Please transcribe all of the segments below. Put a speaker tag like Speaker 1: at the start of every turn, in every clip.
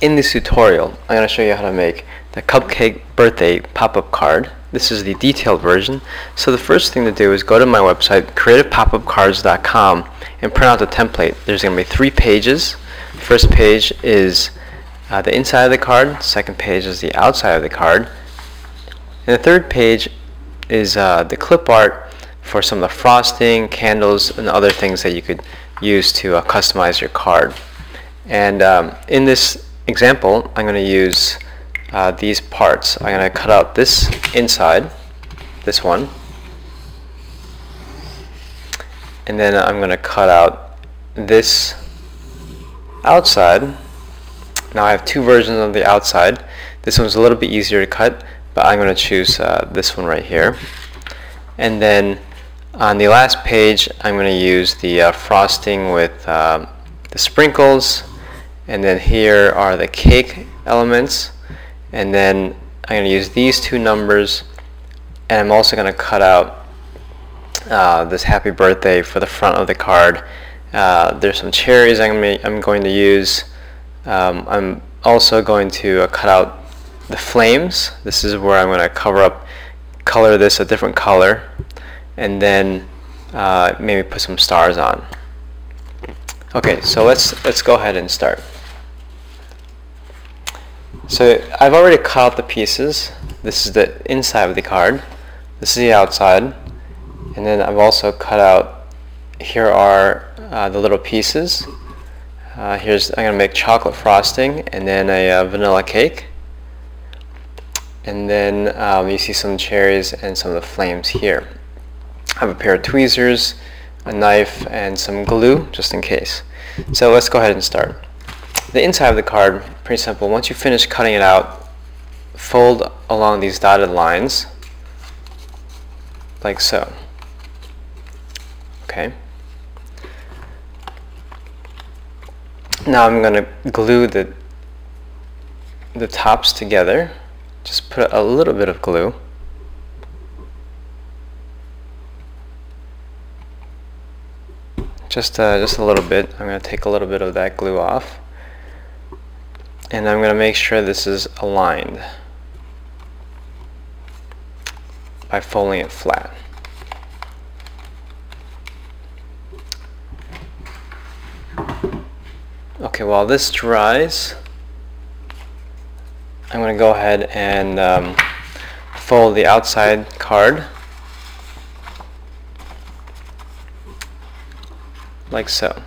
Speaker 1: In this tutorial, I'm going to show you how to make the Cupcake birthday pop-up card. This is the detailed version. So the first thing to do is go to my website, creativepopupcards.com, and print out the template. There's going to be 3 pages. The first page is the inside of the card. The second page is the outside of the card. And the third page is the clip art for some of the frosting, candles, and other things that you could use to customize your card. And in this example, I'm going to use these parts. I'm going to cut out this inside, this one, and then I'm going to cut out this outside. Now I have 2 versions of the outside. This one's a little bit easier to cut, but I'm going to choose this one right here. And then on the last page, I'm going to use the frosting with the sprinkles. And then here are the cake elements, and then I'm going to use these 2 numbers, and I'm also going to cut out this happy birthday for the front of the card. There's some cherries I'm going to use. I'm also going to cut out the flames. This is where I'm going to color this a different color, and then maybe put some stars on. Okay, so let's go ahead and start. So I've already cut out the pieces. This is the inside of the card. This is the outside. And then I've also cut out, here are the little pieces. I'm going to make chocolate frosting and then a vanilla cake. And then you see some cherries and some of the flames here. I have a pair of tweezers, a knife, and some glue just in case. So let's go ahead and start. The inside of the card, pretty simple. Once you finish cutting it out, fold along these dotted lines, like so. Okay. Now I'm going to glue the tops together. Just put a little bit of glue. Just a little bit. I'm going to take a little bit of that glue off. And I'm going to make sure this is aligned by folding it flat. Okay, while this dries, I'm going to go ahead and fold the outside card like so.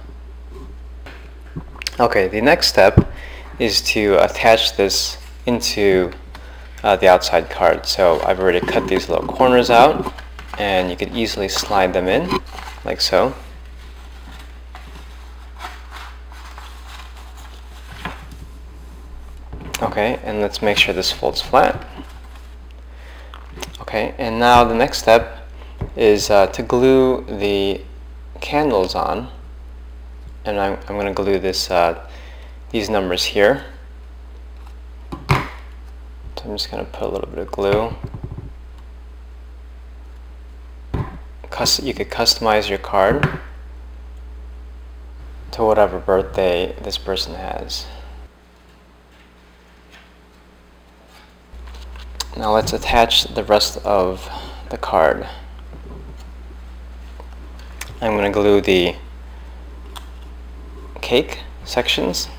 Speaker 1: Okay, the next step is to attach this into the outside card. So I've already cut these little corners out, and you could easily slide them in like so. Okay, and let's make sure this folds flat. Okay, and now the next step is to glue the candles on, and I'm going to glue this these numbers here. So I'm just going to put a little bit of glue. You could customize your card to whatever birthday this person has. Now let's attach the rest of the card. I'm going to glue the cake sections.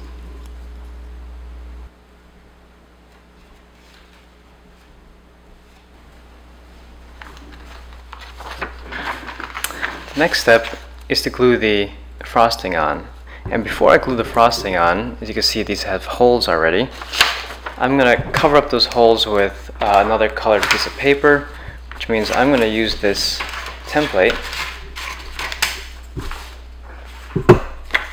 Speaker 1: The next step is to glue the frosting on. And before I glue the frosting on, as you can see, these have holes already. I'm going to cover up those holes with another colored piece of paper, which means I'm going to use this template,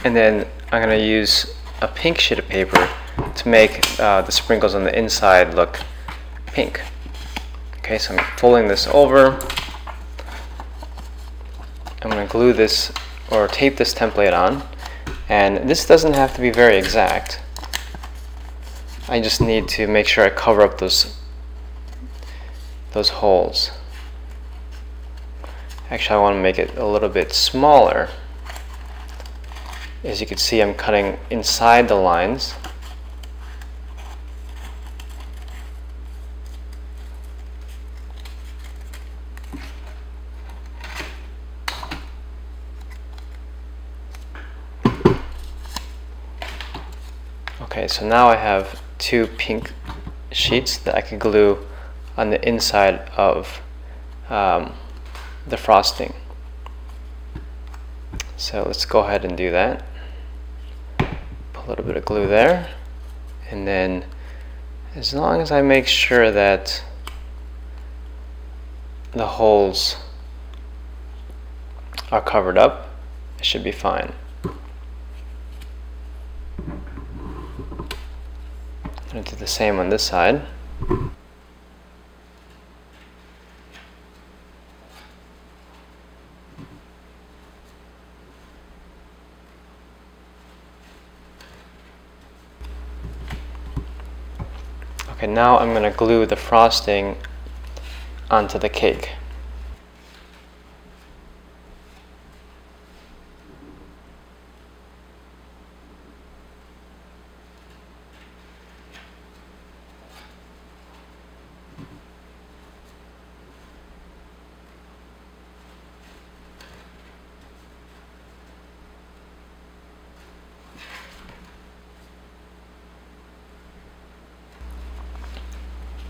Speaker 1: and then I'm going to use a pink sheet of paper to make the sprinkles on the inside look pink. Okay, so I'm folding this over. I'm going to glue this or tape this template on, and this doesn't have to be very exact. I just need to make sure I cover up those holes. Actually, I want to make it a little bit smaller. As you can see, I'm cutting inside the lines. Okay, so now I have two pink sheets that I can glue on the inside of the frosting. So let's go ahead and do that. Put a little bit of glue there, and then as long as I make sure that the holes are covered up, it should be fine. I'm going to do the same on this side. Okay, now I'm going to glue the frosting onto the cake.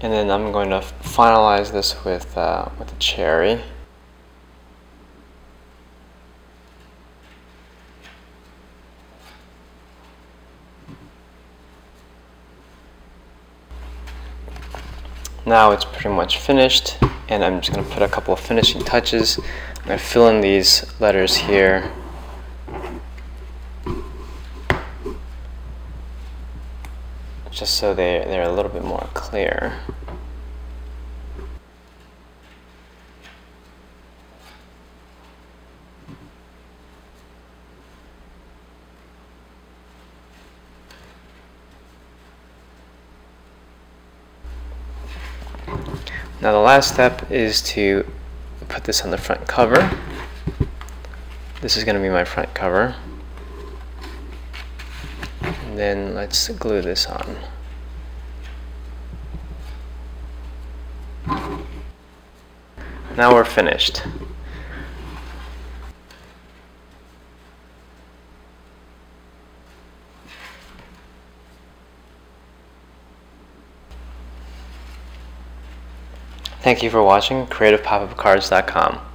Speaker 1: And then I'm going to finalize this with a cherry. Now it's pretty much finished, and I'm just going to put a couple of finishing touches. I'm going to fill in these letters here. Just so they're a little bit more clear. Now the last step is to put this on the front cover. This is going to be my front cover. And then let's glue this on. Now we're finished. Thank you for watching CreativePopupCards.com.